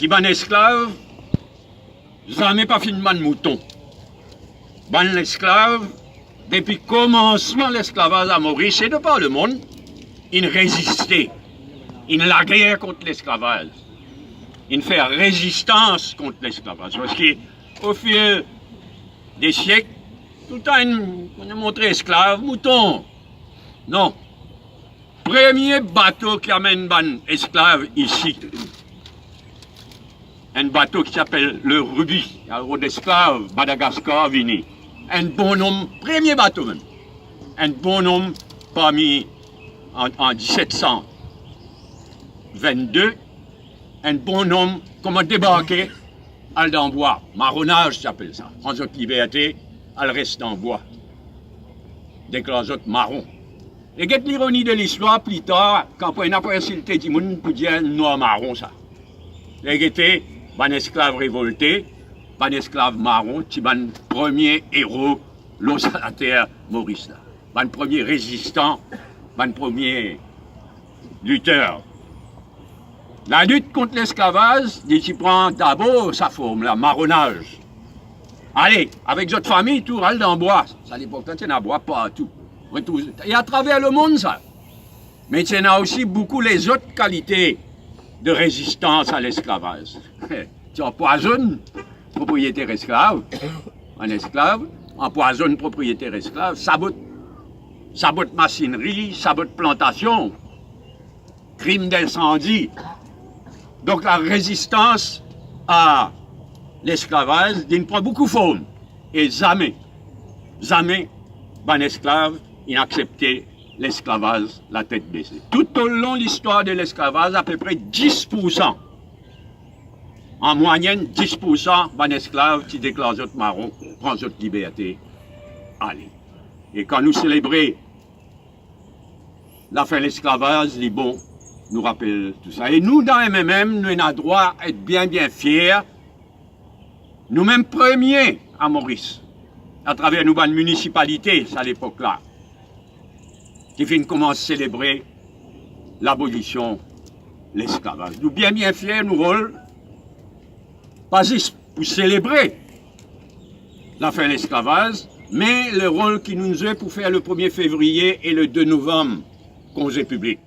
qui ban esclave, jamais pas finement de mouton. Ban l'esclave, depuis le commencement de l'esclavage à Maurice et de par le monde, il résistait. Il la guerre contre l'esclavage. Il fait résistance contre l'esclavage. Parce qu'au fil des siècles, tout le temps, on a montré esclave, mouton. Non. Premier bateau qui amène ban esclave ici. Un bateau qui s'appelle le Ruby, un d'esclave, Madagascar, Vini. Un bonhomme, premier bateau même. Un bonhomme parmi en 1722, un bonhomme comment débarquer à l'envoi. Marronnage s'appelle ça. En autres liberté, elle reste en bois. Dès que les autres marron. Et get l'ironie de l'histoire plus tard, quand on a pas insulté du monde pour dire noir marron ça. Les guettés, ban esclave révolté, ban esclave marron, qui ban premier héros, l'os à la terre, Maurice là. Ban premier résistant, ban premier lutteur. La lutte contre l'esclavage, il prend d'abord sa forme, la marronnage. Allez, avec votre famille, tout râle dans le bois. Ça, à l'époque, il y en a bois partout. Et à travers le monde, ça. Mais il y en a aussi beaucoup les autres qualités de résistance à l'esclavage. Tu empoisonnes propriétaire esclave, un esclave, empoisonne propriétaire esclave, sabote machinerie, sabote plantation, crime d'incendie. Donc la résistance à l'esclavage, il prend beaucoup de forme. Et jamais, un esclave, il a accepté l'esclavage la tête baissée. Tout au long de l'histoire de l'esclavage, à peu près 10%. En moyenne, 10% d'un esclave qui déclare autres marron, prend autres liberté. Allez. Et quand nous célébrons la fin de l'esclavage, les bons nous rappellent tout ça. Et nous, dans MMM, nous avons droit à être bien fiers. Nous-mêmes premiers à Maurice, à travers nos bonnes municipalités à l'époque-là, qui viennent commencer à célébrer l'abolition de l'esclavage. Nous bien fiers, nous rôles, pas juste pour célébrer la fin de l'esclavage, mais le rôle qui nous est pour faire le 1er février et le 2 novembre, congé public.